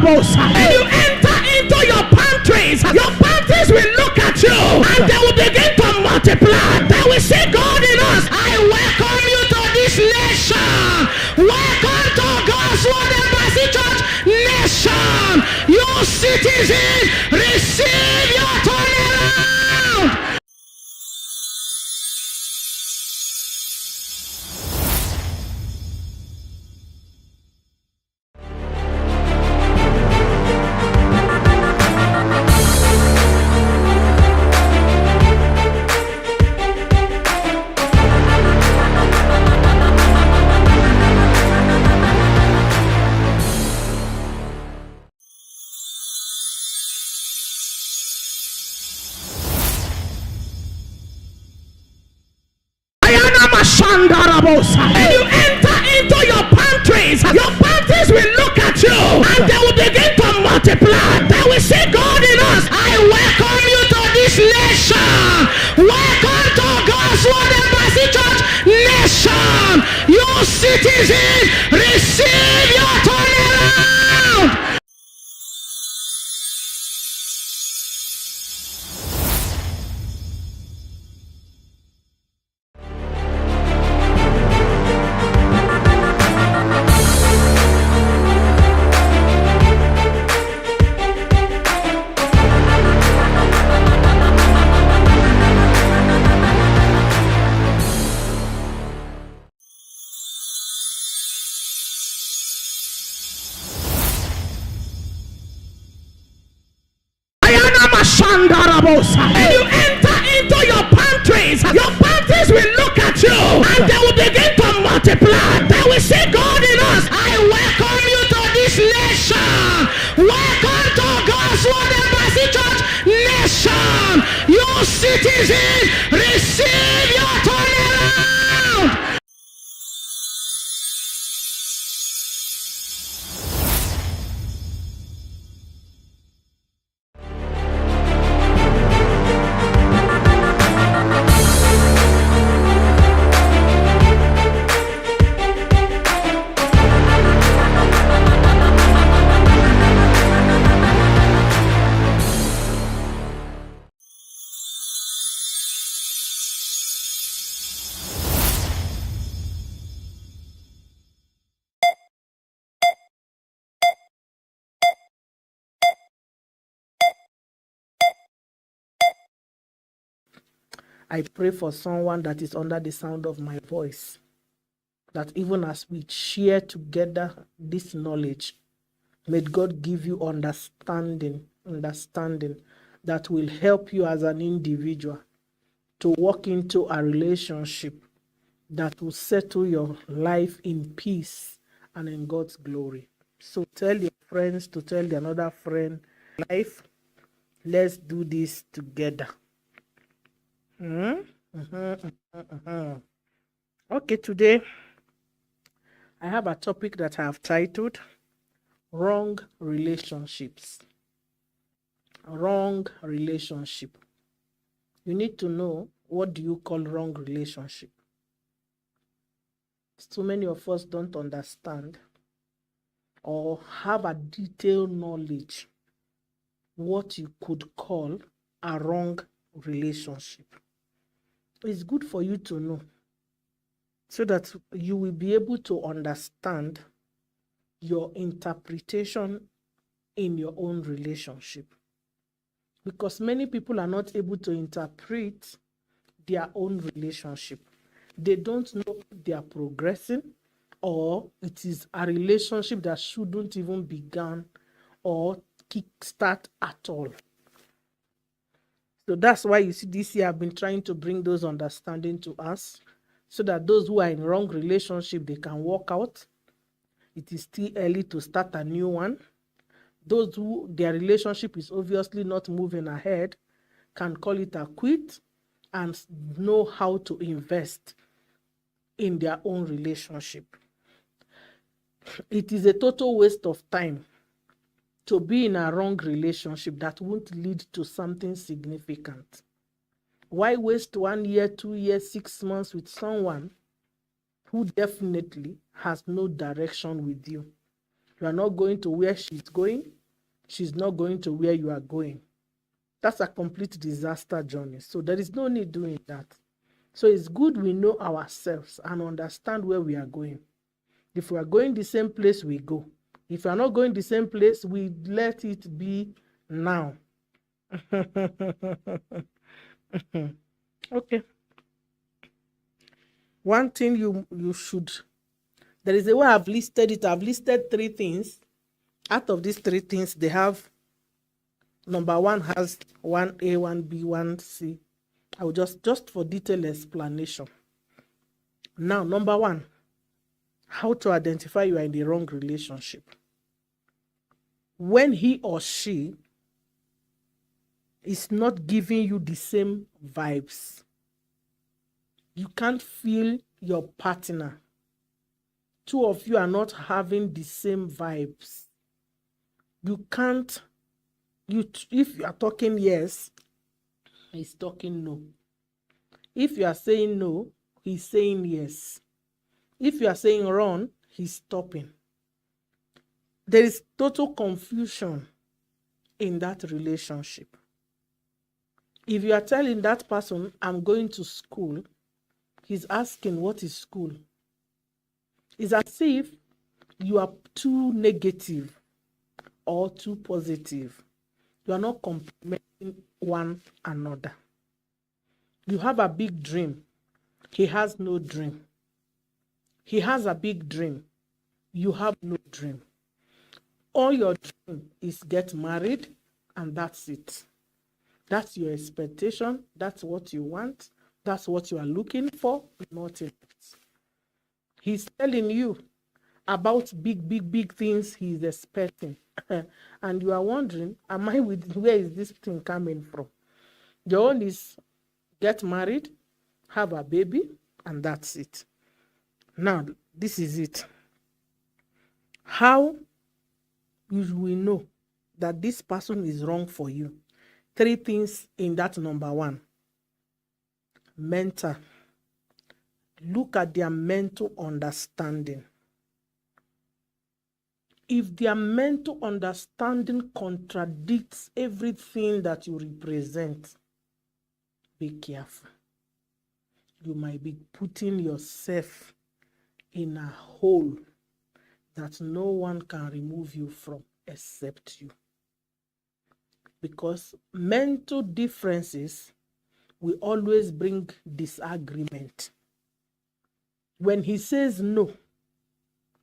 When you enter into your pantries will look at you and they will begin to multiply. They will see God in us. I welcome you to this nation. Welcome to God's Word Embassy Church nation. You citizens, receive your turnaround. When you enter into your pantries will look at you and they will begin to multiply. They will see God in us. I welcome you to this nation. Welcome to God's Word Embassy Church nation. You citizens, receive your turnaround. When you enter into your pantries will look at you and they will begin to multiply. They will see God in us. I welcome you to this nation. Welcome to God's Word Embassy Church nation. You citizens, receive your turnaround. I pray for someone that is under the sound of my voice, that even as we share together this knowledge, may God give you understanding that will help you as an individual to walk into a relationship that will settle your life in peace and in God's glory. So tell your friends to tell another friend, life, let's do this together. Okay, today I have a topic that I have titled Wrong Relationships. Wrong relationship. You need to know, what do you call wrong relationship? So many of us don't understand or have a detailed knowledge what you could call a wrong relationship. It's good for you to know so that you will be able to understand your interpretation in your own relationship. Because many people are not able to interpret their own relationship. They don't know if they are progressing, or it is a relationship that shouldn't even begin or kickstart at all. So that's why you see this year I've been trying to bring those understanding to us, so that those who are in wrong relationship, they can walk out. It is still early to start a new one. Those who their relationship is obviously not moving ahead can call it a quit and know how to invest in their own relationship. It is a total waste of time to be in a wrong relationship that won't lead to something significant. Why waste 1 year, 2 years, 6 months with someone who definitely has no direction with you? You are not going to where she's going. She's not going to where you are going. That's a complete disaster journey. So there is no need doing that. So it's good we know ourselves and understand where we are going. If we are going the same place, we go. If we are not going the same place, we let it be now. Okay. One thing you should, there is a way I've listed it. I've listed 3 things. Out of these 3 things, they have, number 1 has 1A, 1B, 1C. I will just for detailed explanation. Now, number 1, how to identify you are in the wrong relationship. When he or she is not giving you the same vibes, you can't feel your partner. 2 of you are not having the same vibes. You can't, if you are talking yes, he's talking no. If you are saying no, he's saying yes. If you are saying run, he's stopping. There is total confusion in that relationship. If you are telling that person, I'm going to school, he's asking, what is school? It's as if you are too negative or too positive. You are not complementing one another. You have a big dream. He has no dream. He has a big dream. You have no dream. All your dream is get married, and that's it. That's your expectation. That's what you want. That's what you are looking for. Nothing else. He's telling you about big things he's expecting. And you are wondering, where is this thing coming from? Your own is get married, have a baby, and that's it. Now, this is it. How you will know that this person is wrong for you? 3 things in that number 1. Mental. Look at their mental understanding. If their mental understanding contradicts everything that you represent, be careful. You might be putting yourself in a hole that no one can remove you from except you. Because mental differences will always bring disagreement. When he says no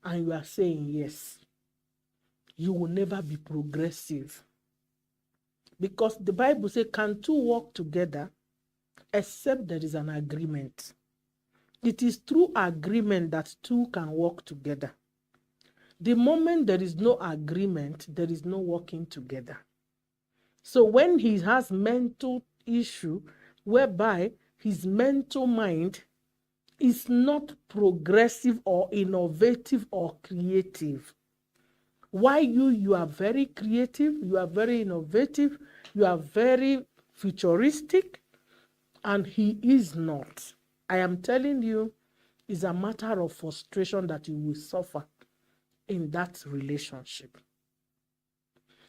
and you are saying yes, you will never be progressive. Because the Bible says, can 2 walk together except there is an agreement? It is through agreement that 2 can walk together. The moment there is no agreement, there is no walking together. So when he has mental issue, whereby his mental mind is not progressive or innovative or creative, why you are very creative, you are very innovative, you are very futuristic, and he is not. I am telling you, it's a matter of frustration that you will suffer in that relationship.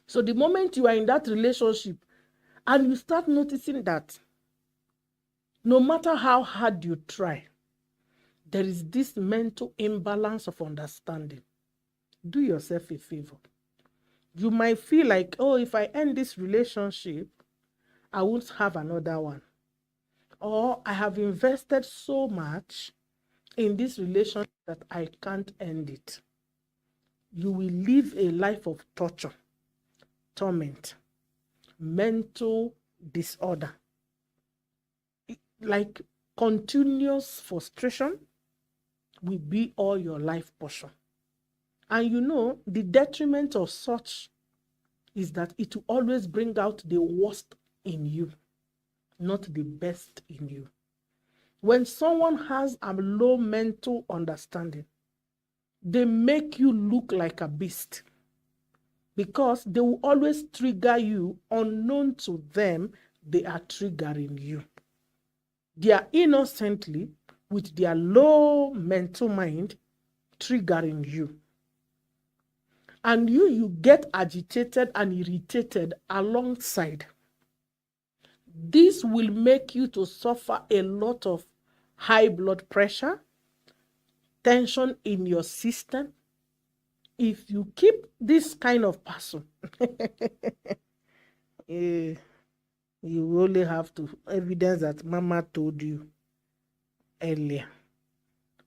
So the moment you are in that relationship and you start noticing that no matter how hard you try, there is this mental imbalance of understanding, do yourself a favor. You might feel like, oh, if I end this relationship, I won't have another one. Or I have invested so much in this relationship that I can't end it. You will live a life of torture, torment, mental disorder, like continuous frustration will be all your life portion. And you know, the detriment of such is that it will always bring out the worst in you, not the best in you. When someone has a low mental understanding, they make you look like a beast because they will always trigger you. Unknown to them, they are triggering you. They are innocently, with their low mental mind, triggering you. And you get agitated and irritated alongside. This will make you to suffer a lot of high blood pressure, tension in your system. If you keep this kind of person, you only have to evidence that mama told you earlier.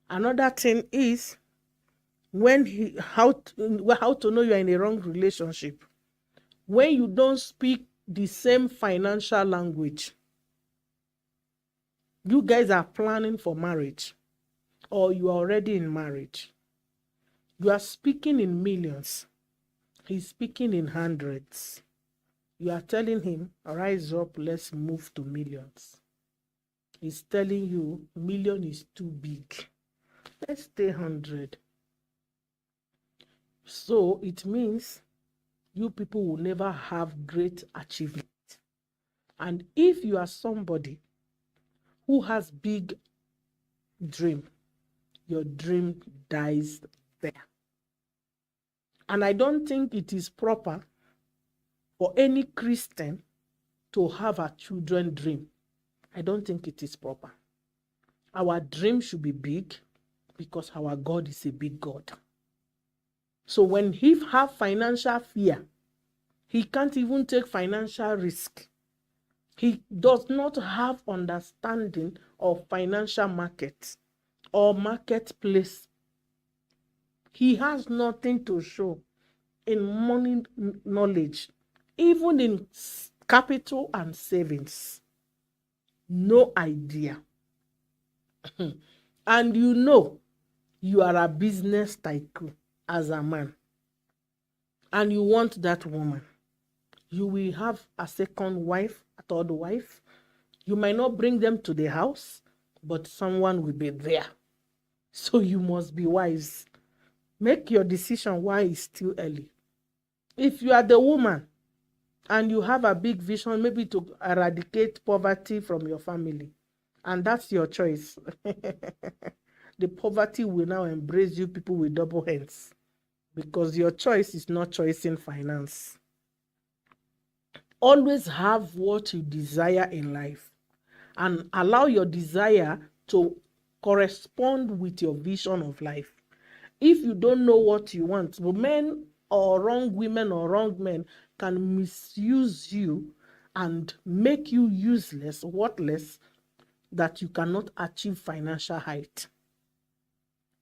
Another thing is how to know you're in a wrong relationship. When you don't speak the same financial language. You guys are planning for marriage, or you are already in marriage. You are speaking in millions. He's speaking in hundreds. You are telling him, rise up, let's move to millions. He's telling you, million is too big. Let's stay 100. So it means you people will never have great achievement. And if you are somebody who has big dream, your dream dies there. And I don't think it is proper for any Christian to have a children dream. I don't think it is proper. Our dream should be big because our God is a big God. So when he have financial fear, he can't even take financial risk. He does not have understanding of financial markets or marketplace. He has nothing to show in money knowledge, even in capital and savings. No idea. And you are a business tycoon as a man, and you want that woman. You will have a second wife, a third wife. You might not bring them to the house, but someone will be there. So you must be wise. Make your decision while it's still early. If you are the woman and you have a big vision, maybe to eradicate poverty from your family, and that's your choice, the poverty will now embrace you people with double hands, because your choice is not choosing finance. Always have what you desire in life and allow your desire to correspond with your vision of life. If you don't know what you want, men or wrong women or wrong men can misuse you and make you useless, worthless, that you cannot achieve financial height.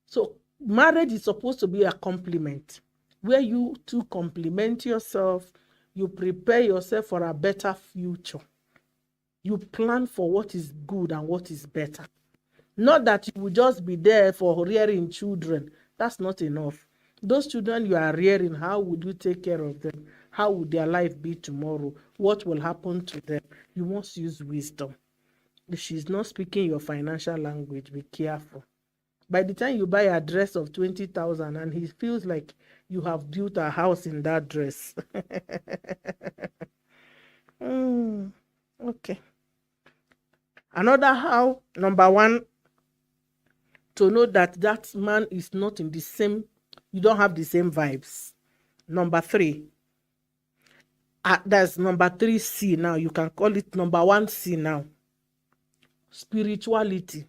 So marriage is supposed to be a complement where you two complement yourself, you prepare yourself for a better future. You plan for what is good and what is better. Not that you will just be there for rearing children. That's not enough. Those children you are rearing, how would you take care of them? How would their life be tomorrow? What will happen to them? You must use wisdom. If she's not speaking your financial language, be careful. By the time you buy a dress of 20,000 and he feels like you have built a house in that dress. Okay. Number one, to know that man is not in the same, you don't have the same vibes. Number three, that's number 3C now. You can call it number 1C now. Spirituality.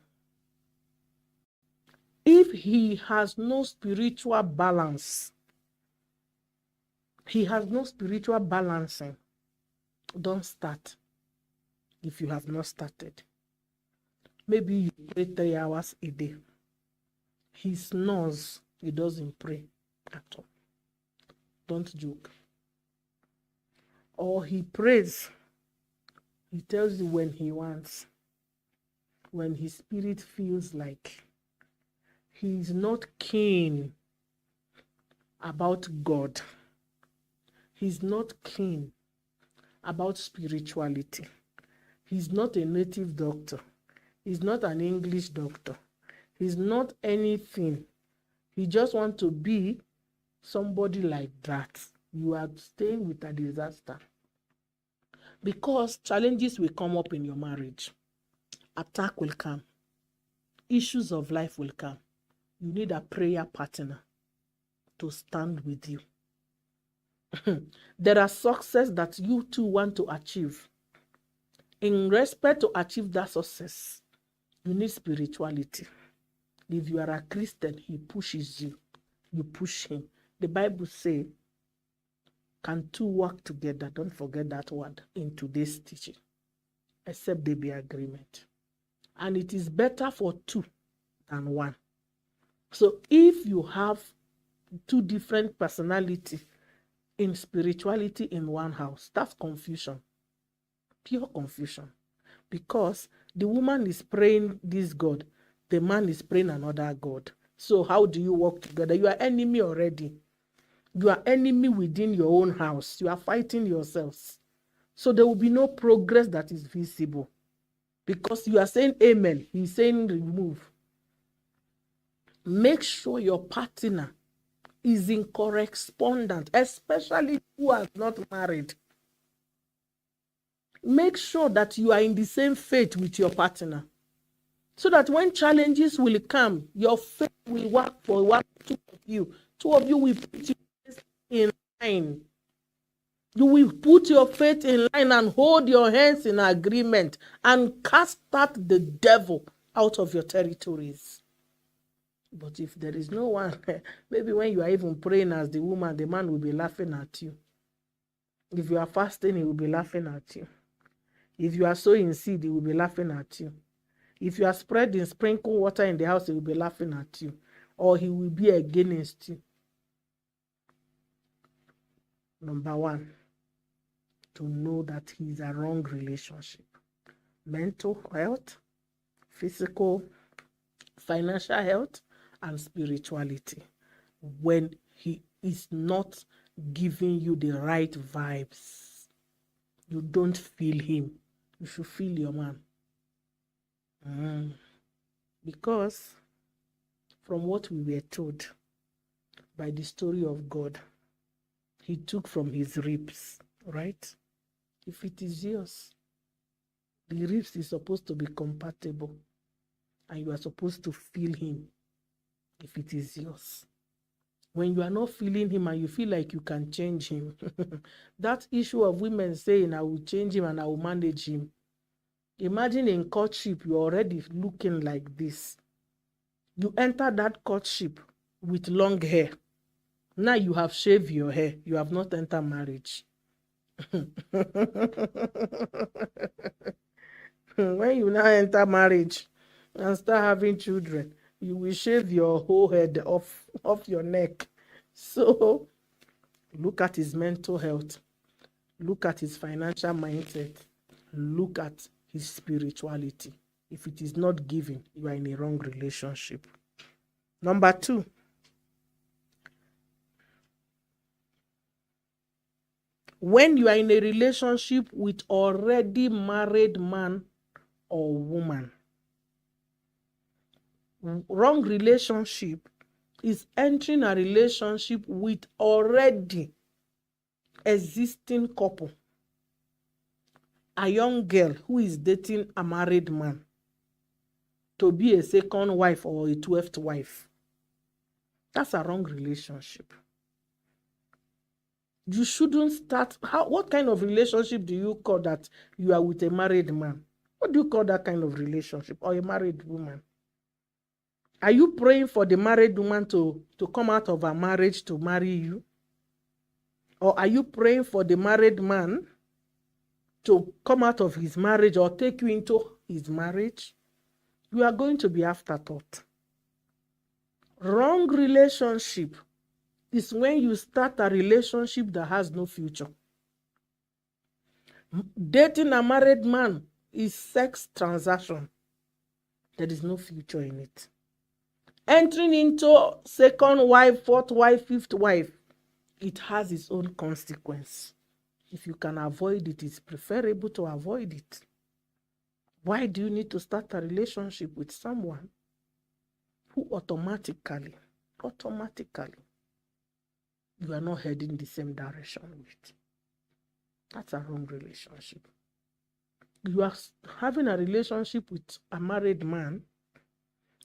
If he has no spiritual balance, he has no spiritual balancing, don't start if you have not started. Maybe you pray 3 hours a day. He snores, he doesn't pray at all. Don't joke. Or he prays, he tells you when he wants, when his spirit feels like he's not keen about God. He's not keen about spirituality. He's not a native doctor. He's not an English doctor. He's not anything. He just wants to be somebody like that. You are staying with a disaster. Because challenges will come up in your marriage. Attack will come. Issues of life will come. You need a prayer partner to stand with you. There are success that you too want to achieve. In respect to achieve that success, you need spirituality. If you are a Christian, he pushes you. You push him. The Bible says, can two work together? Don't forget that word in today's teaching. Except there be agreement. And it is better for two than one. So if you have two different personalities in spirituality in one house, that's confusion. Pure confusion. Because the woman is praying this God, the man is praying another God. So how do you work together? You are enemy already. You are enemy within your own house. You are fighting yourselves. So there will be no progress that is visible. Because you are saying amen, he's saying remove. Make sure your partner is in correspondence, especially who are not married. Make sure that you are in the same faith with your partner, so that when challenges will come, your faith will work for one, two of you. Two of you will put your faith in line. You will put your faith in line and hold your hands in agreement and cast out the devil out of your territories. But if there is no one, maybe when you are even praying as the woman, the man will be laughing at you. If you are fasting, he will be laughing at you. If you are sowing seed, he will be laughing at you. If you are spreading sprinkle water in the house, he will be laughing at you. Or he will be against you. Number one, to know that he is a wrong relationship. Mental health, physical, financial health, and spirituality. When he is not giving you the right vibes, you don't feel him. You should feel your man. Because from what we were told by the story of God, he took from his ribs, right? If it is yours, the ribs is supposed to be compatible, and you are supposed to feel him if it is yours. When you are not feeling him and you feel like you can change him, that issue of women saying, I will change him and I will manage him. Imagine in courtship, you're already looking like this. You enter that courtship with long hair. Now you have shaved your hair. You have not entered marriage. When you now enter marriage and start having children, you will shave your whole head off your neck. So look at his mental health. Look at his financial mindset. Look at his spirituality. If it is not given, you are in a wrong relationship. Number two, when you are in a relationship with already married man or woman. Wrong relationship is entering a relationship with already existing couple. A young girl who is dating a married man to be a second wife or a 12th wife. That's a wrong relationship. You shouldn't start. What kind of relationship do you call that you are with a married man? What do you call that kind of relationship? Or a married woman? Are you praying for the married woman to come out of her marriage to marry you? Or are you praying for the married man to come out of his marriage or take you into his marriage? You are going to be afterthought. Wrong relationship is when you start a relationship that has no future. Dating a married man is sex transaction. There is no future in it. Entering into second wife, fourth wife, fifth wife, it has its own consequence. If you can avoid it, it's preferable to avoid it. Why do you need to start a relationship with someone who automatically, you are not heading the same direction with? That's a wrong relationship. You are having a relationship with a married man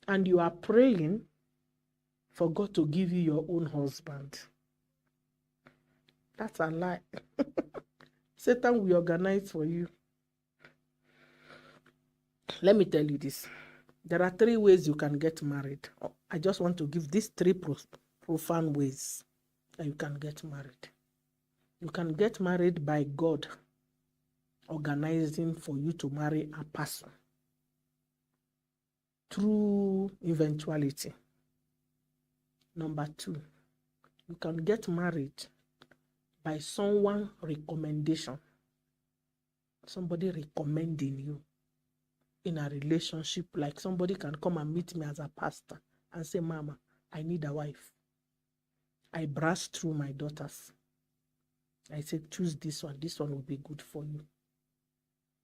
and you are praying for God to give you your own husband. That's a lie. Satan will organize for you. Let me tell you this. There are 3 ways you can get married. I just want to give these 3 profound ways that you can get married. You can get married by God organizing for you to marry a person through eventuality. Number 2, you can get married by someone recommendation. Somebody recommending you in a relationship, like somebody can come and meet me as a pastor and say, Mama, I need a wife. I browse through my daughters. I said, choose this one. This one will be good for you.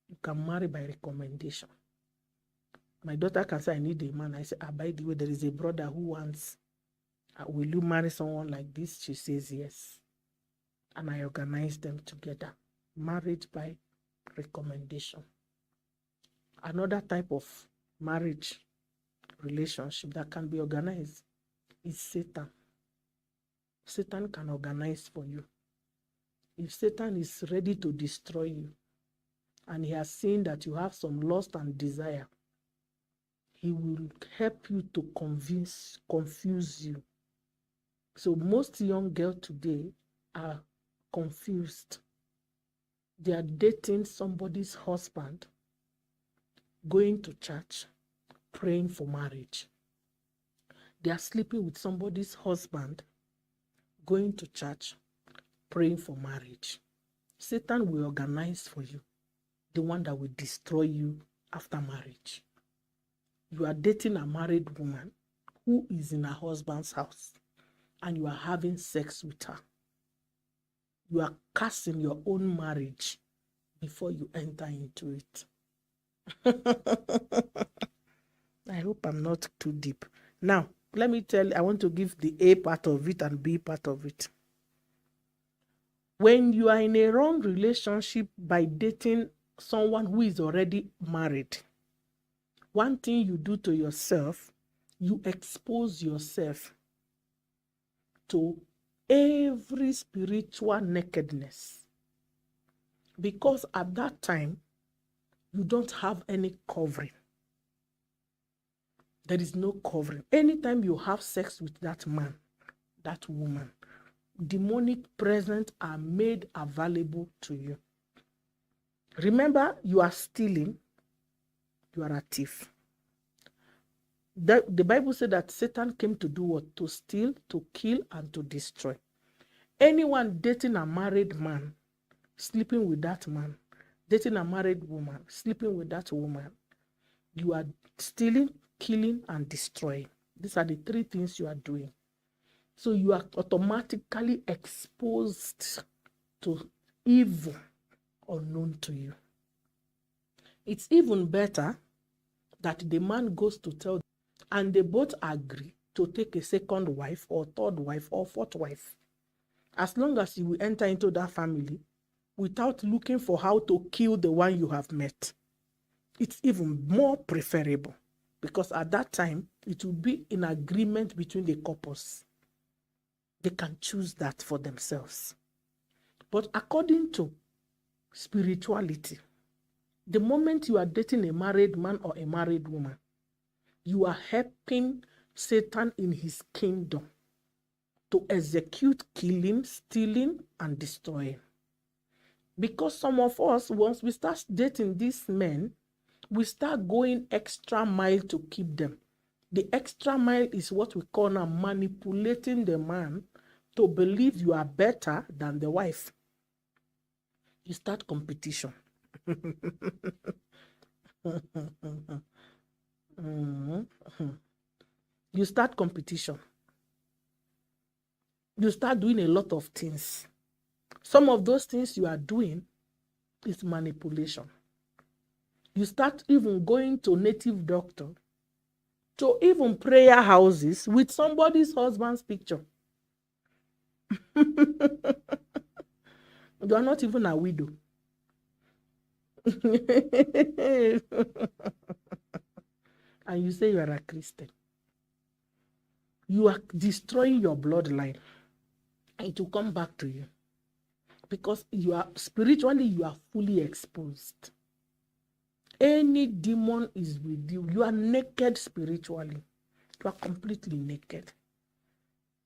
You can marry by recommendation. My daughter can say, I need a man. I say, by the way, there is a brother who wants, will you marry someone like this? She says yes. And I organize them together. Marriage by recommendation. Another type of marriage relationship that can be organized is Satan. Satan can organize for you. If Satan is ready to destroy you, and he has seen that you have some lust and desire, he will help you to confuse you. So most young girls today are confused. They are dating somebody's husband, going to church, praying for marriage. They are sleeping with somebody's husband, going to church, praying for marriage. Satan will organize for you the one that will destroy you after marriage. You are dating a married woman who is in her husband's house, and you are having sex with her. You are cursing your own marriage before you enter into it. I hope I'm not too deep. Now, let me tell you, I want to give the A part of it and B part of it. When you are in a wrong relationship by dating someone who is already married, one thing you do to yourself, you expose yourself to every spiritual nakedness. Because at that time, you don't have any covering. There is no covering. Anytime you have sex with that man, that woman, demonic presence are made available to you. Remember, you are stealing, you are a thief. The Bible said that Satan came to do what? To steal, to kill, and to destroy. Anyone dating a married man, sleeping with that man, dating a married woman, sleeping with that woman, you are stealing, killing, and destroying. These are the 3 things you are doing. So you are automatically exposed to evil unknown to you. It's even better that the man goes to tell them, and they both agree to take a second wife or third wife or fourth wife. As long as you will enter into that family without looking for how to kill the one you have met, it's even more preferable, because at that time it will be in agreement between the couples. They can choose that for themselves. But according to spirituality, the moment you are dating a married man or a married woman, you are helping Satan in his kingdom to execute killing, stealing, and destroying. Because some of us, once we start dating these men, we start going extra mile to keep them. The extra mile is what we call now manipulating the man to believe you are better than the wife. You start competition. You start competition. You start doing a lot of things. Some of those things you are doing is manipulation. You start even going to native doctor, to even prayer houses with somebody's husband's picture. You are not even a widow. And you say you are a Christian. You are destroying your bloodline. It will come back to you. because you are spiritually, you are fully exposed. Any demon is with you. You are naked spiritually. You are completely naked.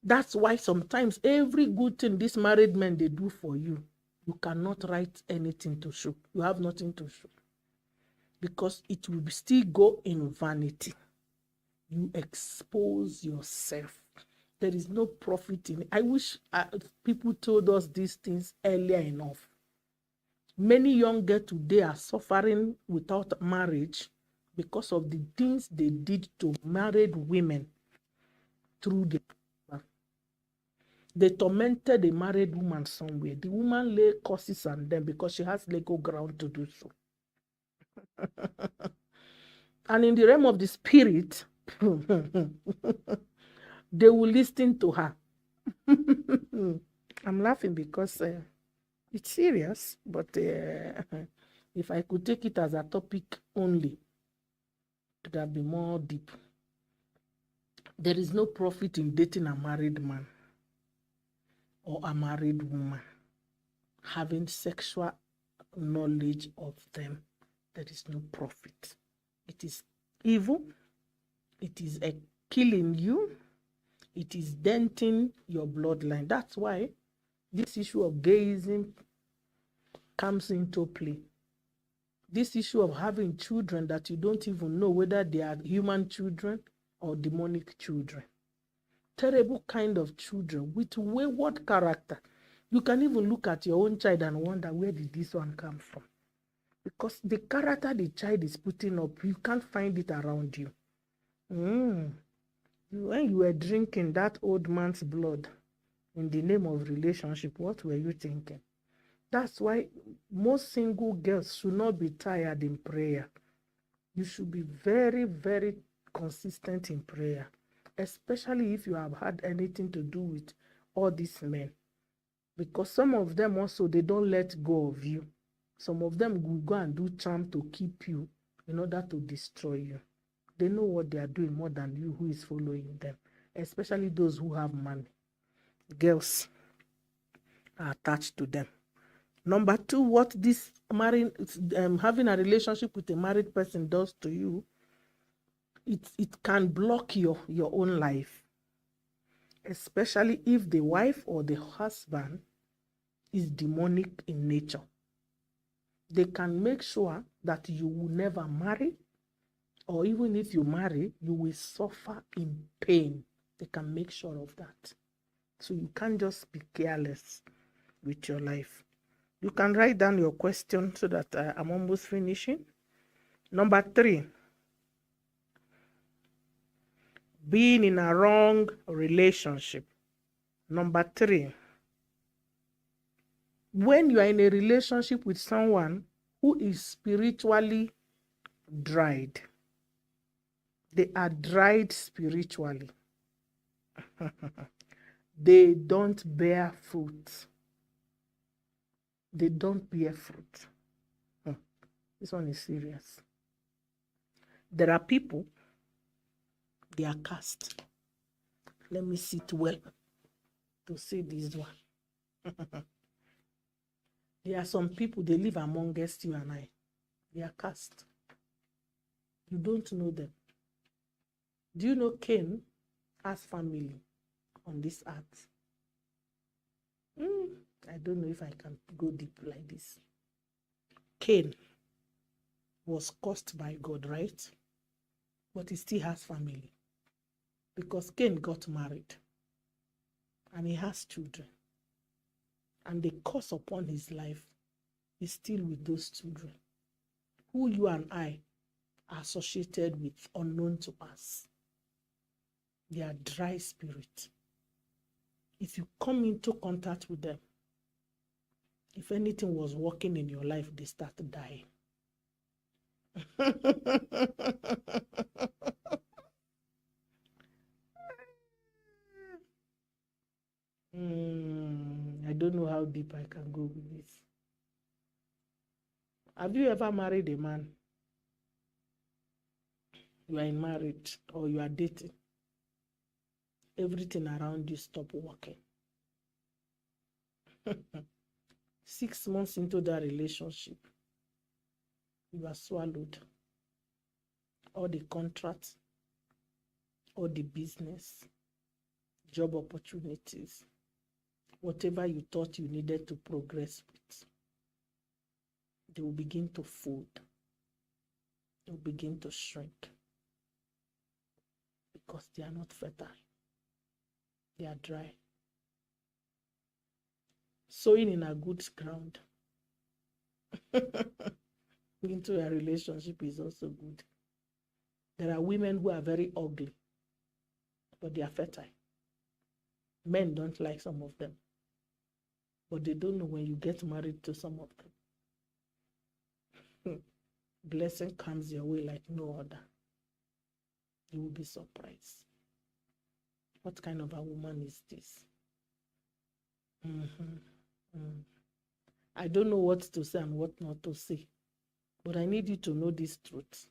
That's why sometimes every good thing these married men, they do for you, you cannot write anything to show. You have nothing to show. Because it will still go in vanity. You expose yourself. There is no profit in it. I wish people told us these things earlier enough. Many young girls today are suffering without marriage because of the things they did to married women through the They tormented a married woman somewhere. The woman lay curses on them because she has legal ground to do so. And in the realm of the spirit, they will listen to her. I'm laughing because it's serious, but if I could take it as a topic only, it would have been more deep. There is no profit in dating a married man or a married woman, having sexual knowledge of them. There is no profit. It is evil. It is killing you. It is denting your bloodline. That's why this issue of gayism comes into play. This issue of having children that you don't even know whether they are human children or demonic children. Terrible kind of children with wayward character. You can even look at your own child and wonder, where did this one come from? Because the character the child is putting up, you can't find it around you. When you were drinking that old man's blood in the name of relationship, what were you thinking? That's why most single girls should not be tired in prayer. You should be very, very consistent in prayer, especially if you have had anything to do with all these men. Because some of them also, they don't let go of you. Some of them will go and do charm to keep you in order to destroy you. They know what they are doing more than you who is following them, especially those who have money. Girls are attached to them. Number two, what this having a relationship with a married person does to you, it can block your own life, especially if the wife or the husband is demonic in nature. They can make sure that you will never marry, or even if you marry, you will suffer in pain. They can make sure of that. So you can't just be careless with your life. You can write down your question so that I'm almost finishing. Number three, being in a wrong relationship. Number three, when you are in a relationship with someone who is spiritually dried, they are dried spiritually. They don't bear fruit. They don't bear fruit. This one is serious. There are people, they are cast. Let me sit well to see this one. There are some people, they live amongst you and I. They are cast. You don't know them. Do you know Cain has family on this earth? I don't know if I can go deep like this. Cain was cursed by God, right? But he still has family. Because Cain got married. And he has children. And the curse upon his life is still with those children, who you and I are associated with, unknown to us. They are dry spirit. If you come into contact with them, if anything was working in your life, they start dying. I don't know how deep I can go with this. Have you ever married a man? You are in marriage or you are dating. Everything around you stop working. 6 months into that relationship, you are swallowed. All the contracts, all the business, job opportunities, whatever you thought you needed to progress with, they will begin to fold. They will begin to shrink because they are not fertile. They are dry. Sowing in a good ground into a relationship is also good. There are women who are very ugly, but they are fertile. Men don't like some of them, but they don't know when you get married to some of them. Blessing comes your way like no other. You will be surprised. What kind of a woman is this? I don't know what to say and what not to say, but I need you to know this truth.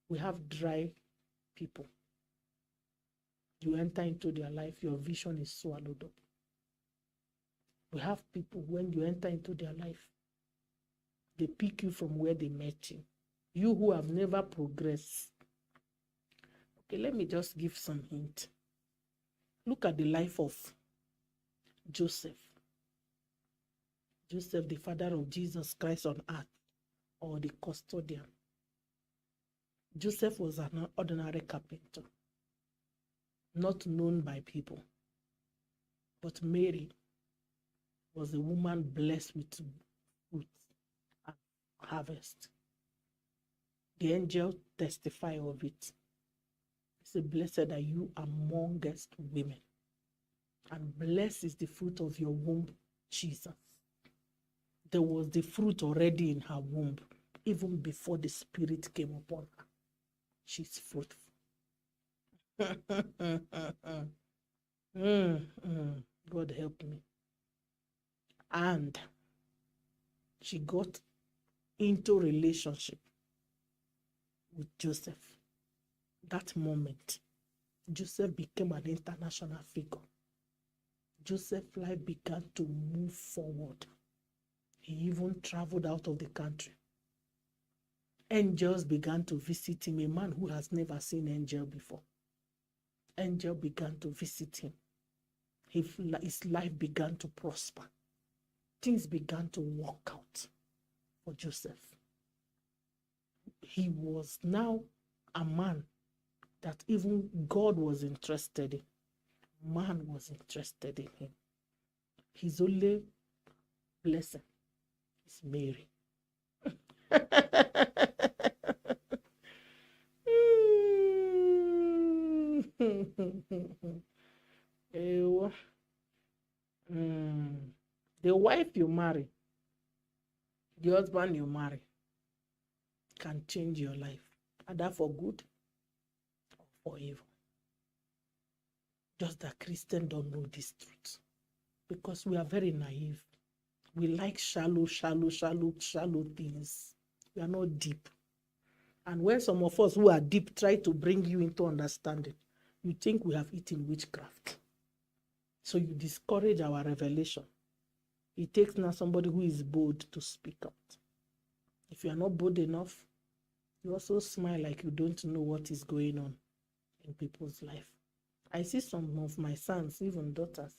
We have dry people. You enter into their life, your vision is swallowed up. We have people, when you enter into their life, they pick you from where they met you. You who have never progressed. Okay, let me just give some hint. Look at the life of Joseph. Joseph, the father of Jesus Christ on earth, or the custodian. Joseph was an ordinary carpenter, not known by people. But Mary was a woman blessed with fruit and harvest. The angel testify of it. He said, blessed are you amongst women, and blessed is the fruit of your womb, Jesus. There was the fruit already in her womb, even before the Spirit came upon her. She's fruitful. God help me. And she got into relationship with Joseph. That moment, Joseph became an international figure. Joseph's life began to move forward. He even traveled out of the country. Angels began to visit him, a man who has never seen angel before. Angel began to visit him. His life began to prosper. Things began to work out for Joseph. He was now a man that even God was interested in. Man was interested in him. His only blessing is Mary. The wife you marry, the husband you marry, can change your life, either for good or for evil. Just that Christians don't know this truth, because we are very naive. We like shallow things. We are not deep. And when some of us who are deep try to bring you into understanding, you think we have eaten witchcraft. So you discourage our revelation. It takes now somebody who is bold to speak out. If you are not bold enough, you also smile like you don't know what is going on in people's life. I see some of my sons, even daughters,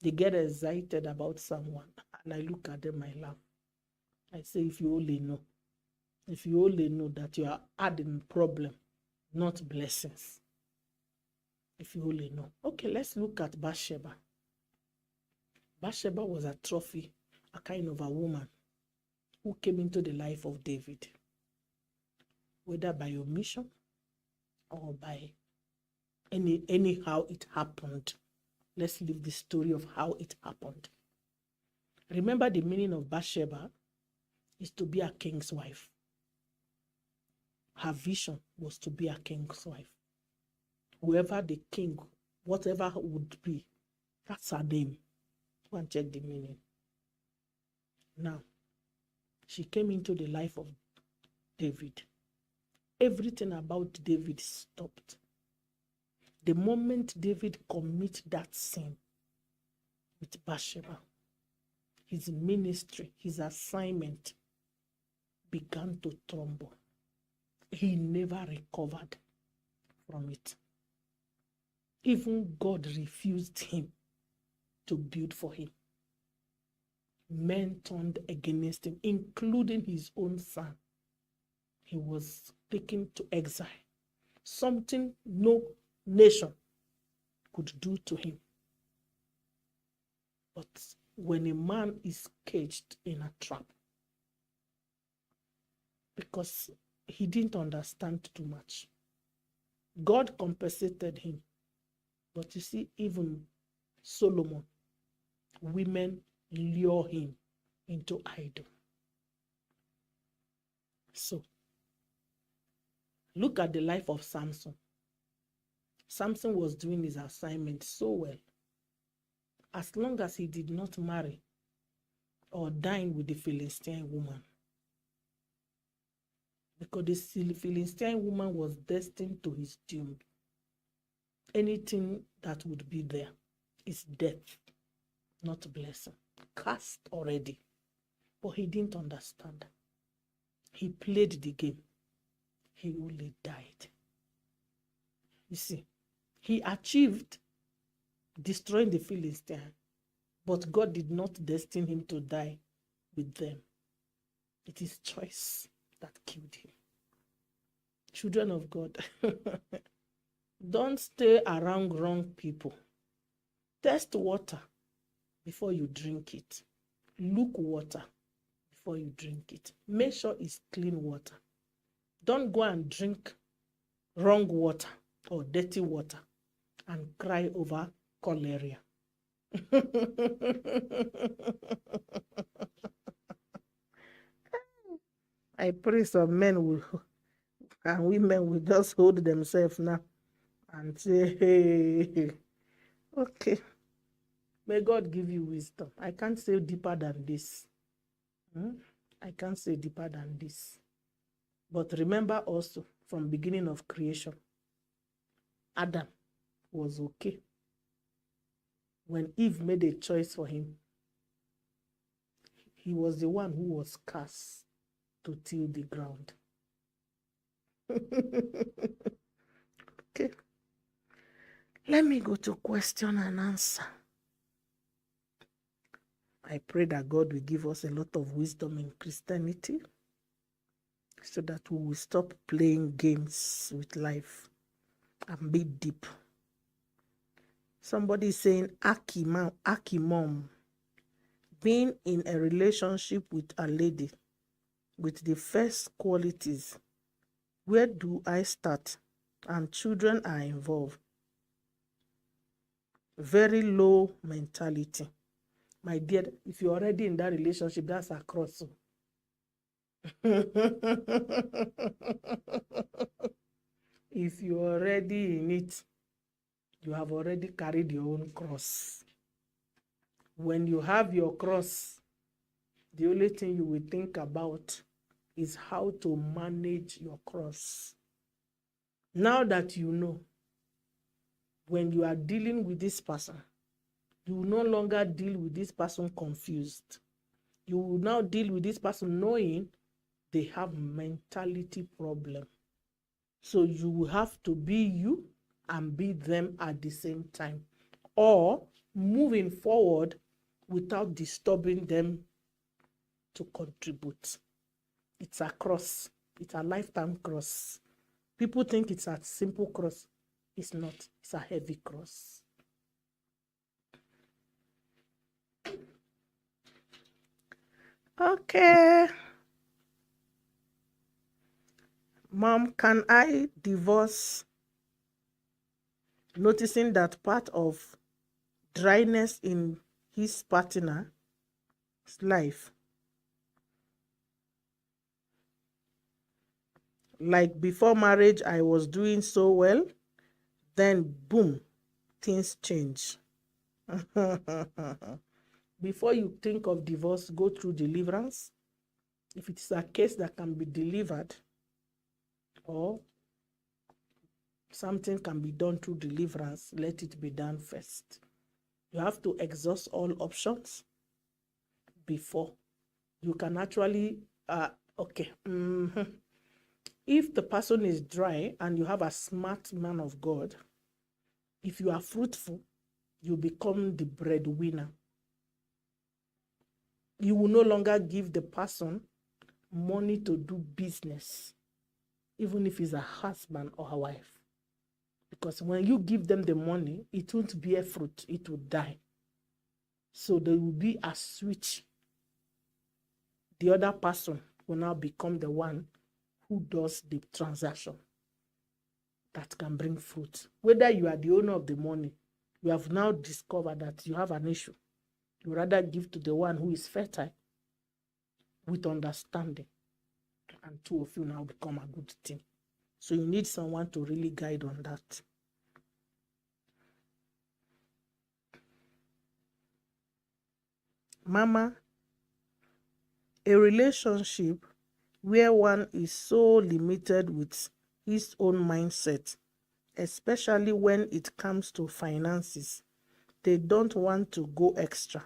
they get excited about someone, and I look at them, I laugh. I say, if you only know that you are adding problem, not blessings. If you only know. Okay, let's look at Bathsheba. Bathsheba was a trophy, a kind of a woman who came into the life of David, whether by omission or by anyhow it happened. Let's leave the story of how it happened. Remember, the meaning of Bathsheba is to be a king's wife. Her vision was to be a king's wife. Whoever the king, whatever would be, that's her name. Go and check the meaning. Now, she came into the life of David. Everything about David stopped. The moment David commits that sin with Bathsheba, his ministry, his assignment began to tumble. He never recovered from it. Even God refused him to build for him. Men turned against him, including his own son. He was taken to exile, something no nation could do to him. But when a man is caged in a trap, because he didn't understand too much, God compensated him. But you see, even Solomon, women lure him into idol. So, look at the life of Samson. Samson was doing his assignment so well. As long as he did not marry or dine with the Philistine woman. Because the Philistine woman was destined to his doom. Anything that would be there is death, not blessing. Cast already. But he didn't understand. He played the game. He only died. You see, he achieved destroying the Philistine, but God did not destine him to die with them. It is choice that killed him. Children of God, don't stay around wrong people. Test water before you drink it. Look water before you drink it. Make sure it's clean water. Don't go and drink wrong water or dirty water and cry over cholera. I pray some men will and women will just hold themselves now and say, hey, okay, may God give you wisdom. I can't say deeper than this. I can't say deeper than this. But remember also, from beginning of creation, Adam was okay. When Eve made a choice for him, he was the one who was cast to till the ground. Okay. Let me go to question and answer. I pray that God will give us a lot of wisdom in Christianity so that we will stop playing games with life and be deep. Somebody is saying, Aki mom, being in a relationship with a lady with the first qualities, where do I start? And children are involved. Very low mentality. My dear, if you're already in that relationship, that's a cross. If you're already in it, you have already carried your own cross. When you have your cross, the only thing you will think about is how to manage your cross. Now that you know, when you are dealing with this person, you will no longer deal with this person confused. You will now deal with this person knowing they have mentality problem. So you will have to be you and be them at the same time, or moving forward without disturbing them to contribute. It's a cross. It's a lifetime cross. People think it's a simple cross. It's not. It's a heavy cross. Okay. Mom, can I divorce? Noticing that part of dryness in his partner's life. Like before marriage, I was doing so well. Then, boom, things change. Before you think of divorce, go through deliverance. If it is a case that can be delivered, or something can be done through deliverance, let it be done first. You have to exhaust all options before, you can actually, okay. If the person is dry and you have a smart man of God, if you are fruitful, you become the breadwinner. You will no longer give the person money to do business, even if it's a husband or a wife. Because when you give them the money, it won't bear fruit, it will die. So there will be a switch. The other person will now become the one who does the transaction that can bring fruit. Whether you are the owner of the money, you have now discovered that you have an issue. You rather give to the one who is fertile with understanding, and two of you now become a good team. So you need someone to really guide on that. Mama, a relationship where one is so limited with his own mindset, especially when it comes to finances, they don't want to go extra.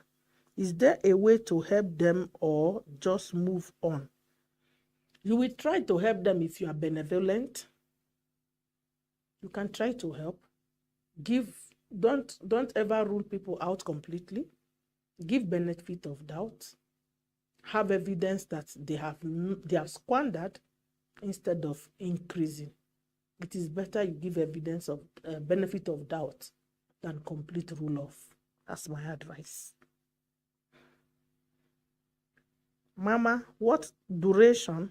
Is there a way to help them or just move on? You will try to help them if you are benevolent. You can try to help. Don't ever rule people out completely. Give benefit of doubt. Have evidence that they have squandered instead of increasing. It is better you give evidence of benefit of doubt than complete rule off. That's my advice. Mama, what duration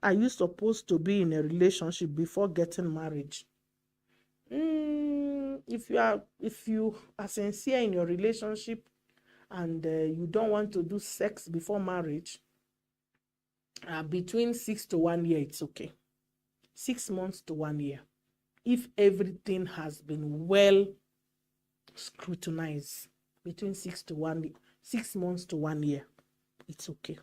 are you supposed to be in a relationship before getting married? If you are sincere in your relationship and you don't want to do sex before marriage, between 6 to 1 year, it's okay. 6 months to 1 year. If everything has been well scrutinized, between 6 months to 1 year, it's okay.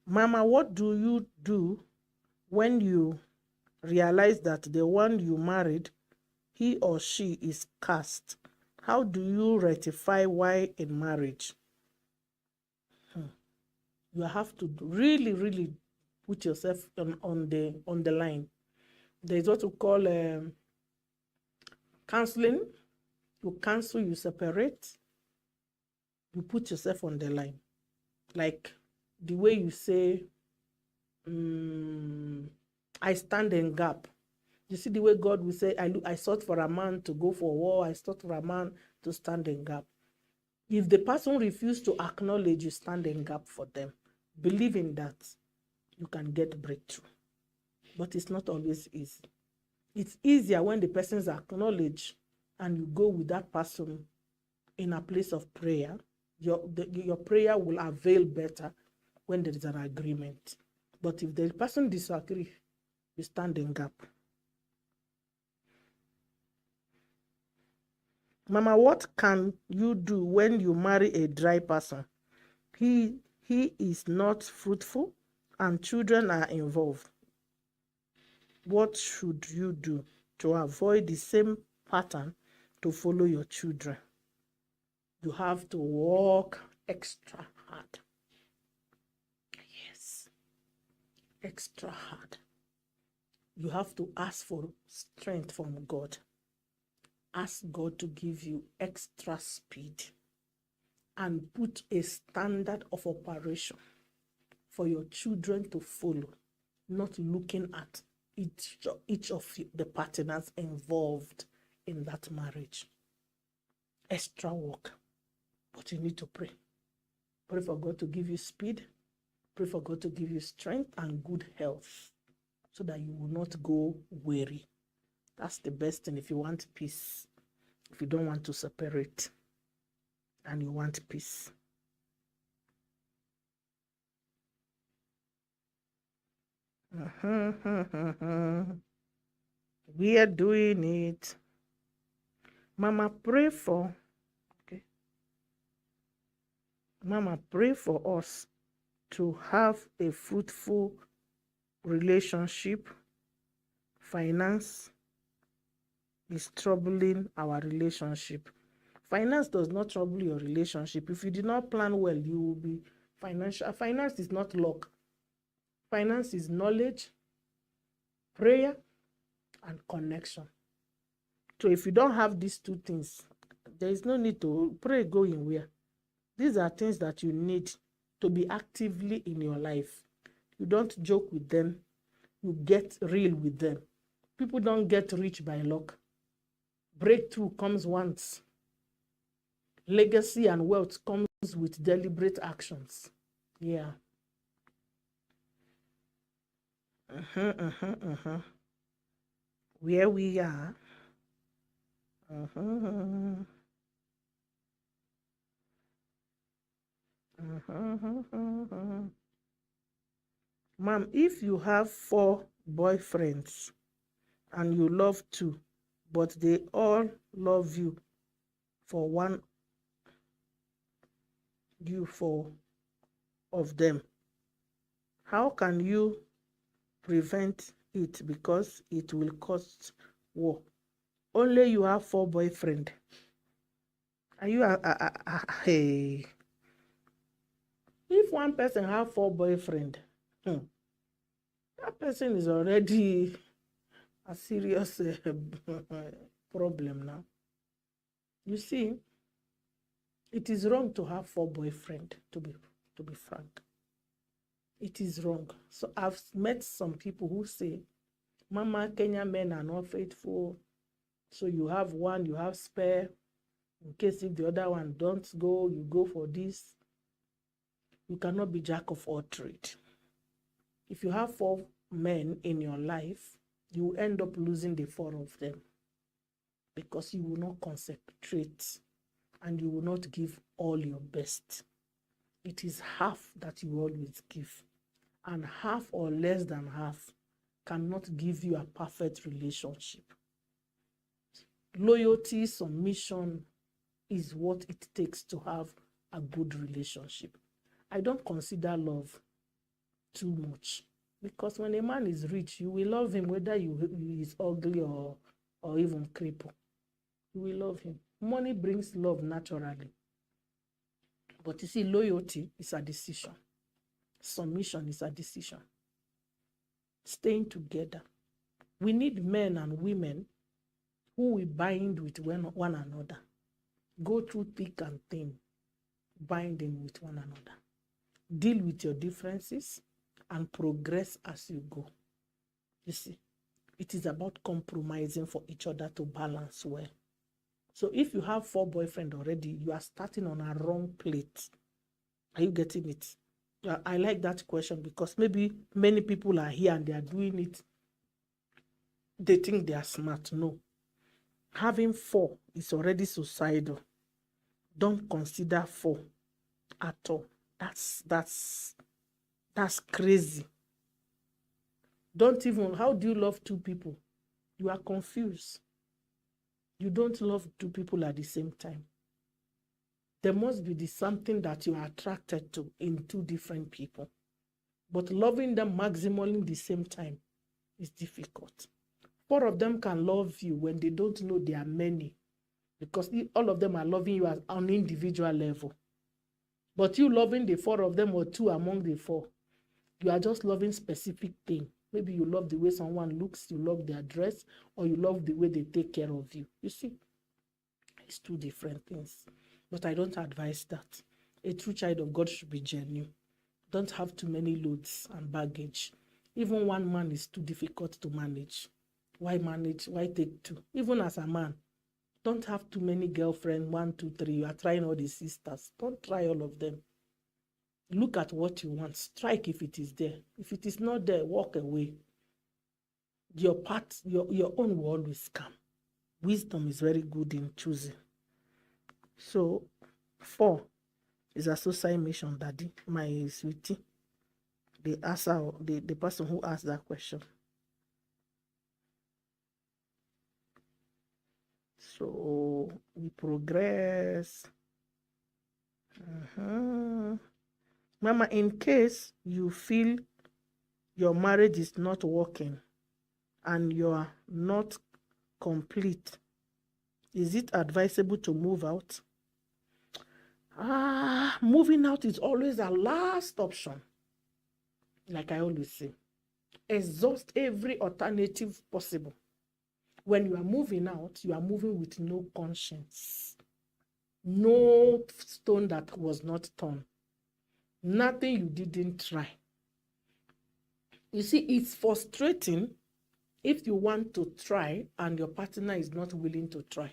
Mama, what do you do when you realize that the one you married, he or she is cursed? How do you rectify why in marriage? You have to really, really put yourself on the line. There's what we call counseling. You cancel, you separate, you put yourself on the line. Like the way you say, I stand in gap. You see the way God will say, I sought for a man to go for war. I sought for a man to stand in gap. If the person refuses to acknowledge you stand in gap for them, believe in that, you can get breakthrough. But it's not always easy. It's easier when the person is acknowledged and you go with that person in a place of prayer. Your prayer will avail better when there is an agreement. But if the person disagrees, you stand in gap. Mama, what can you do when you marry a dry person? He is not fruitful and children are involved. What should you do to avoid the same pattern to follow your children? You have to work extra hard. Yes, extra hard. You have to ask for strength from God. Ask God to give you extra speed and put a standard of operation for your children to follow, not looking at each of the partners involved in that marriage. Extra work, but you need to pray. Pray for God to give you speed. Pray for God to give you strength and good health so that you will not go weary. That's the best thing if you want peace. If you don't want to separate and you want peace. We are doing it. Mama, pray for, okay. Mama, pray for us to have a fruitful relationship. Finance is troubling our relationship. Finance does not trouble your relationship. If you did not plan well, you will be financial. Finance is not luck. Finance is knowledge, prayer, and connection. So if you don't have these two things, there is no need to pray going where. These are things that you need to be actively in your life. You don't joke with them. You get real with them. People don't get rich by luck. Breakthrough comes once. Legacy and wealth comes with deliberate actions. Yeah. Where we are. Ma'am, if you have 4 boyfriends and you love 2, but they all love you for one of them, how can you prevent it? Because it will cost war. Only you have 4 boyfriends. Are you hey? If one person have 4 boyfriends, that person is already a serious problem now. You see, it is wrong to have 4 boyfriends, to be frank. It is wrong. So I've met some people who say, Mama, Kenya men are not faithful. So you have one, you have spare. In case if the other one don't go, you go for this. You cannot be jack of all trades. If you have 4 men in your life, you will end up losing the 4 of them because you will not concentrate and you will not give all your best. It is half that you always give, and half or less than half cannot give you a perfect relationship. Loyalty, submission is what it takes to have a good relationship. I don't consider love too much, because when a man is rich, you will love him whether he is ugly or even crippled. You will love him. Money brings love naturally. But you see, loyalty is a decision. Submission is a decision. Staying together. We need men and women who will bind with one another. Go through thick and thin, binding with one another. Deal with your differences and progress as you go. You see, it is about compromising for each other to balance well. So if you have 4 boyfriends already, you are starting on a wrong plate. Are you getting it? I like that question because maybe many people are here and they are doing it. They think they are smart. No. Having 4 is already suicidal. Don't consider 4 at all. That's crazy. Don't even, how do you love 2 people? You are confused. You don't love 2 people at the same time. There must be something that you are attracted to in 2 different people. But loving them maximally at the same time is difficult. 4 of them can love you when they don't know there are many, because all of them are loving you on an individual level. But you loving the 4 of them or 2 among the 4, you are just loving specific thing. Maybe you love the way someone looks, you love their dress, or you love the way they take care of you. You see, it's 2 different things. But I don't advise that. A true child of God should be genuine. Don't have too many loads and baggage. Even one man is too difficult to manage. Why manage? Why take 2? Even as a man, don't have too many girlfriends, 1, 2, 3. You are trying all the sisters. Don't try all of them. Look at what you want. Strike if it is there. If it is not there, walk away. Your own will always come. Wisdom is very good in choosing. So, 4 is a suicide mission, Daddy, my sweetie. The person who asked that question. So, we progress. Mama, in case you feel your marriage is not working and you are not complete Is it advisable to move out? Moving out is always a last option. Like I always say, exhaust every alternative possible. When you are moving out, you are moving with no conscience. No stone that was not turned. Nothing you didn't try. You see, it's frustrating if you want to try and your partner is not willing to try.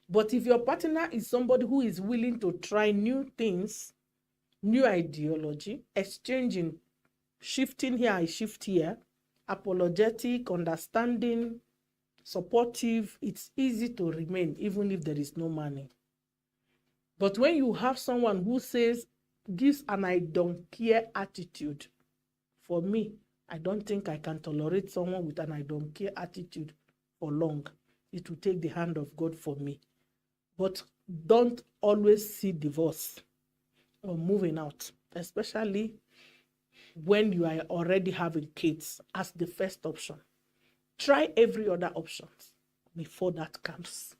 But if your partner is somebody who is willing to try new things, new ideology, exchanging, shifting here, I shift here, apologetic, understanding, supportive, it's easy to remain even if there is no money. But when you have someone who gives an I don't care attitude, for me, I don't think I can tolerate someone with an I don't care attitude for long. It will take the hand of God for me. But don't always see divorce or moving out, especially when you are already having kids, as the first option. Try every other option before that comes.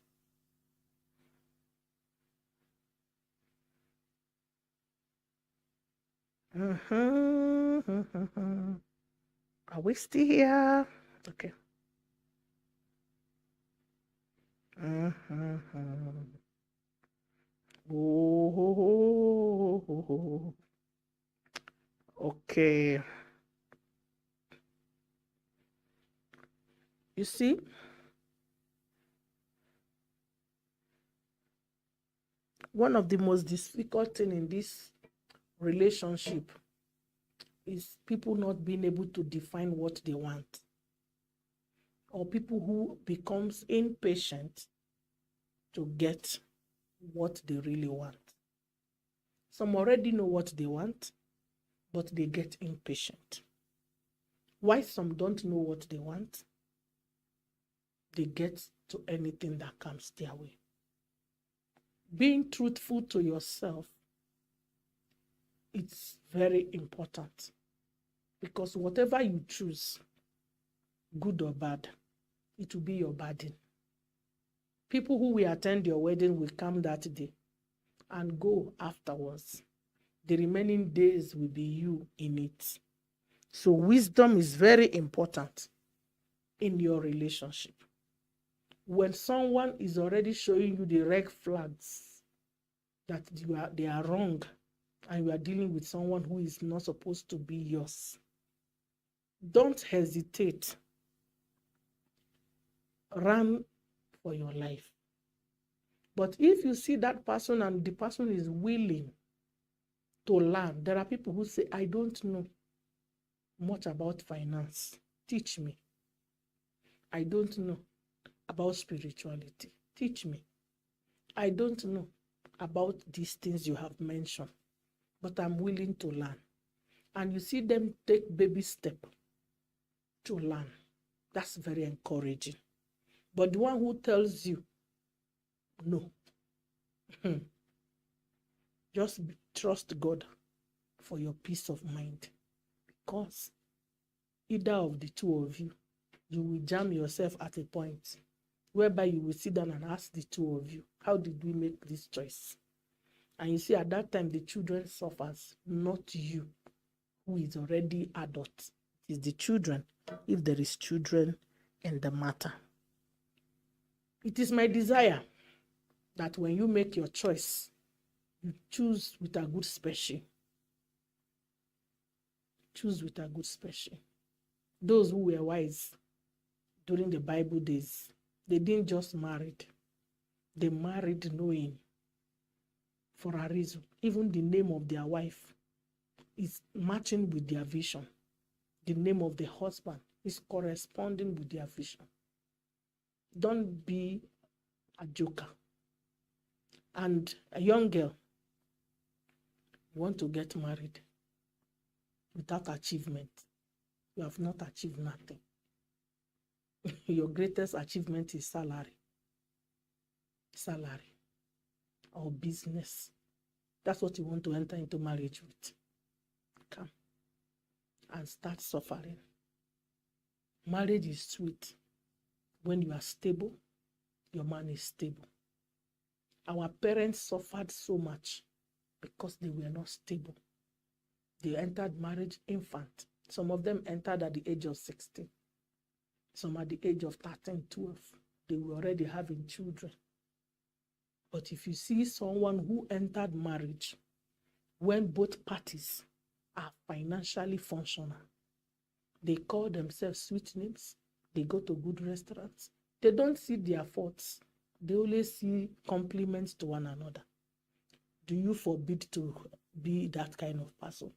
Are we still here? Okay. Okay. You see, one of the most difficult things in this relationship is people not being able to define what they want, or people who becomes impatient to get what they really want. Some already know what they want, but they get impatient. Why some don't know what they want? They get to anything that comes their way. Being truthful to yourself, it's very important, because whatever you choose, good or bad, it will be your burden. People who will attend your wedding will come that day and go afterwards. The remaining days will be you in it. So wisdom is very important in your relationship. When someone is already showing you the red flags that they are wrong, and you are dealing with someone who is not supposed to be yours, don't hesitate. Run for your life. But if you see that person and the person is willing to learn, there are people who say, I don't know much about finance. Teach me. I don't know about spirituality. Teach me. I don't know about these things you have mentioned, but I'm willing to learn. And you see them take baby step to learn. That's very encouraging. But the one who tells you no, just trust God for your peace of mind, because either of the two of you, you will jam yourself at a point whereby you will sit down and ask the two of you, how did we make this choice? And you see, at that time, the children suffers, not you, who is already adult. It is the children, if there is children in the matter. It is my desire that when you make your choice, you choose with a good special. Choose with a good special. Those who were wise during the Bible days, they didn't just marry. They married knowing for a reason. Even the name of their wife is matching with their vision. The name of the husband is corresponding with their vision. Don't be a joker. And a young girl, want to get married without achievement, you have not achieved nothing. Your greatest achievement is salary or business. That's what you want to enter into marriage with. Come and start suffering. Marriage is sweet when you are stable, your man is stable. Our parents suffered so much because they were not stable. They entered marriage infant. Some of them entered at the age of 16. Some at the age of 13, 12. They were already having children. But if you see someone who entered marriage when both parties are financially functional, they call themselves sweet names, they go to good restaurants, they don't see their faults, they only see compliments to one another. Do you forbid to be that kind of person?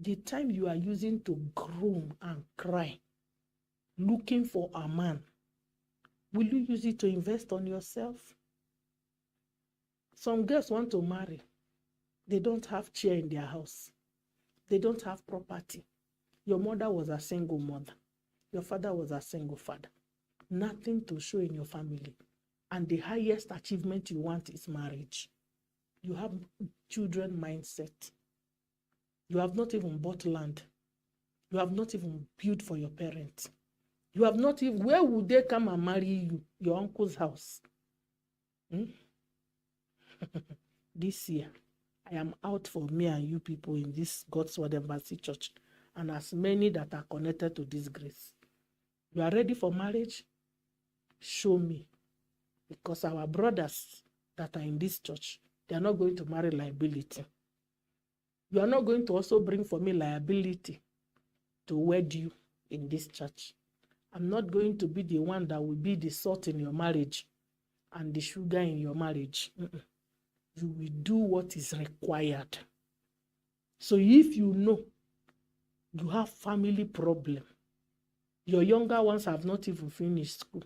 The time you are using to groan and cry, looking for a man, will you use it to invest on yourself? Some girls want to marry. They don't have chair in their house. They don't have property. Your mother was a single mother. Your father was a single father. Nothing to show in your family. And the highest achievement you want is marriage. You have children mindset. You have not even bought land. You have not even built for your parents. You have not even, where would they come and marry you? Your uncle's house. This year, I am out for me and you people in this God's Word Embassy Church, and as many that are connected to this grace. You are ready for marriage? Show me. Because our brothers that are in this church, they are not going to marry liability. You are not going to also bring for me liability to wed you in this church. I'm not going to be the one that will be the salt in your marriage and the sugar in your marriage. You will do what is required. So if you know you have family problem, your younger ones have not even finished school,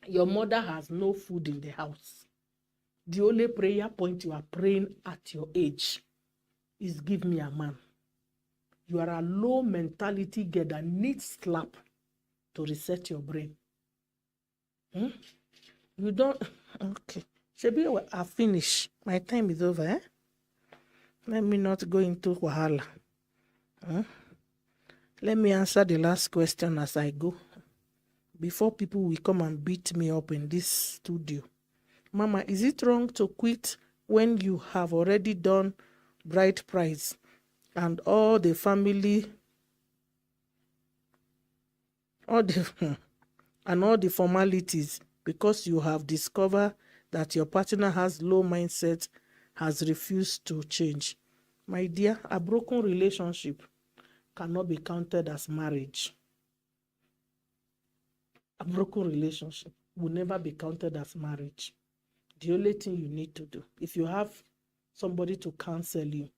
your mother has no food in the house, the only prayer point you are praying at your age is give me a man. You are a low mentality girl that needs slap to reset your brain. You don't, okay. Shebi, I finish. My time is over, eh? Let me not go into wahala. Let me answer the last question as I go, before people will come and beat me up in this studio. Mama, is it wrong to quit when you have already done bride price and all the family, all the formalities, because you have discovered that your partner has low mindset, has refused to change? My dear, a broken relationship cannot be counted as marriage. A broken relationship will never be counted as marriage. The only thing you need to do, if you have somebody to counsel you,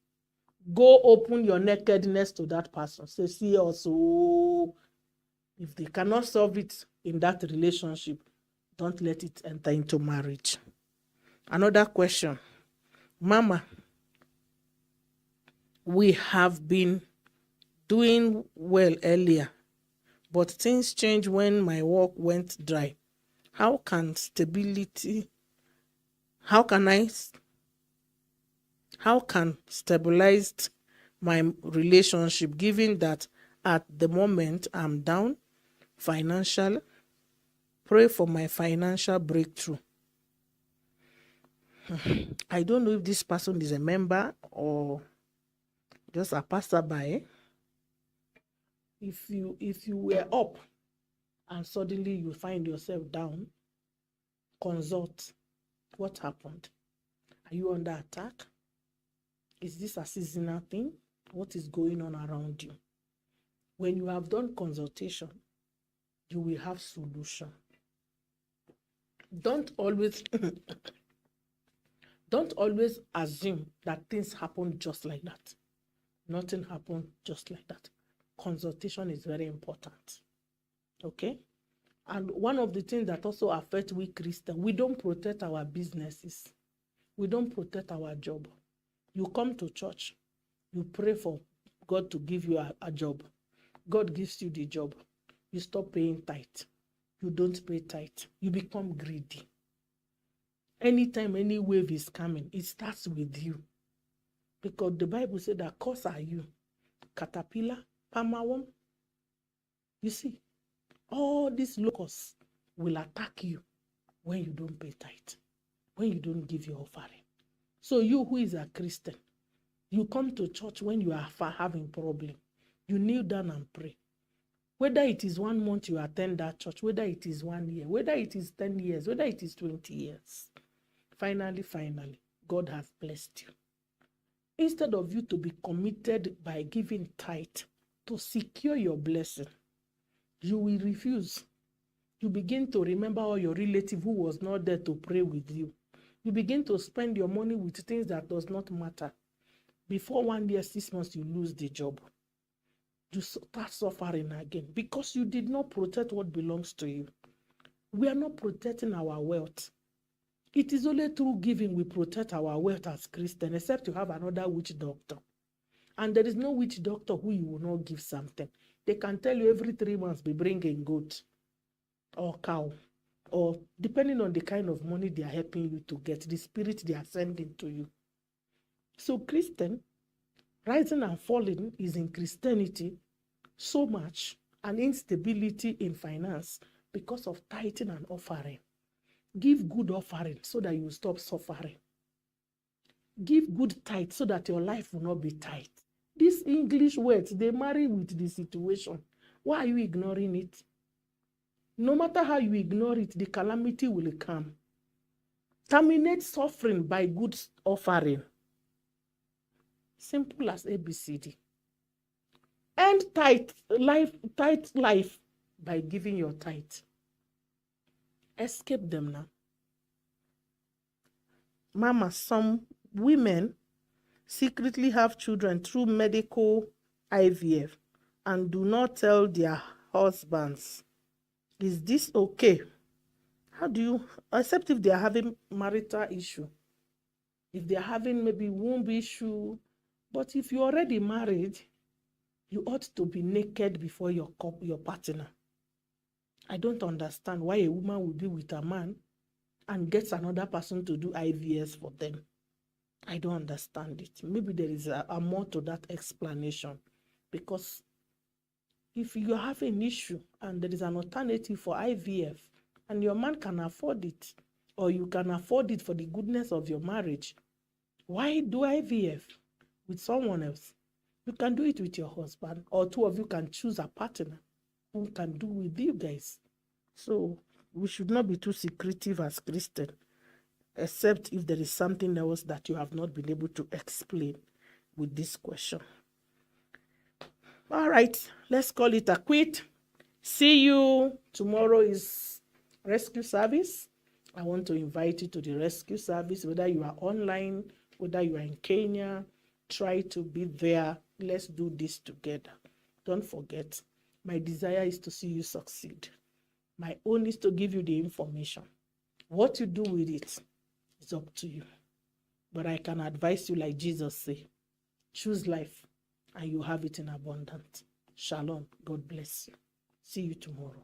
go open your nakedness to that person. Say, see also, if they cannot solve it in that relationship, don't let it enter into marriage. Another question. Mama, we have been doing well earlier, but things changed when my work went dry. How can stabilize my relationship, given that at the moment I'm down financially? Pray for my financial breakthrough. I don't know if this person is a member or just a passerby. If you were up and suddenly you find yourself down, consult. What happened? Are you under attack? Is this a seasonal thing? What is going on around you? When you have done consultation, you will have solution. Don't always assume that things happen just like that. Nothing happened just like that. Consultation is very important. Okay? And one of the things that also affect we Christians, we don't protect our businesses. We don't protect our job. You come to church, you pray for God to give you a job. God gives you the job. You stop paying tithe. You don't pay tithe. You become greedy. Anytime any wave is coming, it starts with you. Because the Bible said that cause are you. Caterpillar, palmerworm. You see, all these locusts will attack you when you don't pay tithe, when you don't give your offering. So you who is a Christian, you come to church when you are having problem. You kneel down and pray. Whether it is 1 month you attend that church, whether it is 1 year, whether it is 10 years, whether it is 20 years, finally, God has blessed you. Instead of you to be committed by giving tithe to secure your blessing, you will refuse. You begin to remember all your relative who was not there to pray with you. You begin to spend your money with things that does not matter. Before 1 year, 6 months, you lose the job. You start suffering again because you did not protect what belongs to you. We are not protecting our wealth. It is only through giving we protect our wealth as Christians, except you have another witch doctor. And there is no witch doctor who you will not give something. They can tell you every 3 months be bringing goat or cow, or depending on the kind of money they are helping you to get, the spirit they are sending to you. So Christian, rising and falling is in Christianity so much, an instability in finance because of tithing and offering. Give good offering so that you will stop suffering. Give good tithe so that your life will not be tight. These English words, they marry with the situation. Why are you ignoring it? No matter how you ignore it, the calamity will come. Terminate suffering by good offering. Simple as ABCD. End tithe life by giving your tithe. Escape them now. Mama, some women secretly have children through medical IVF and do not tell their husbands. Is this okay? How do you, except if they are having marital issue, if they are having maybe womb issue, but if you're already married, you ought to be naked before your partner. I don't understand why a woman will be with a man and gets another person to do IVS for them. I don't understand it. Maybe there is a more to that explanation, because if you have an issue and there is an alternative for IVF and your man can afford it, or you can afford it for the goodness of your marriage, why do IVF with someone else? You can do it with your husband, or two of you can choose a partner who can do with you guys. So we should not be too secretive as Christians, except if there is something else that you have not been able to explain with this question. All right, let's call it a quit. See you. Tomorrow is rescue service. I want to invite you to the rescue service, whether you are online, whether you are in Kenya. Try to be there. Let's do this together. Don't forget, my desire is to see you succeed. My own is to give you the information. What you do with it is up to you. But I can advise you like Jesus said, choose life and you have it in abundance. Shalom. God bless you. See you tomorrow.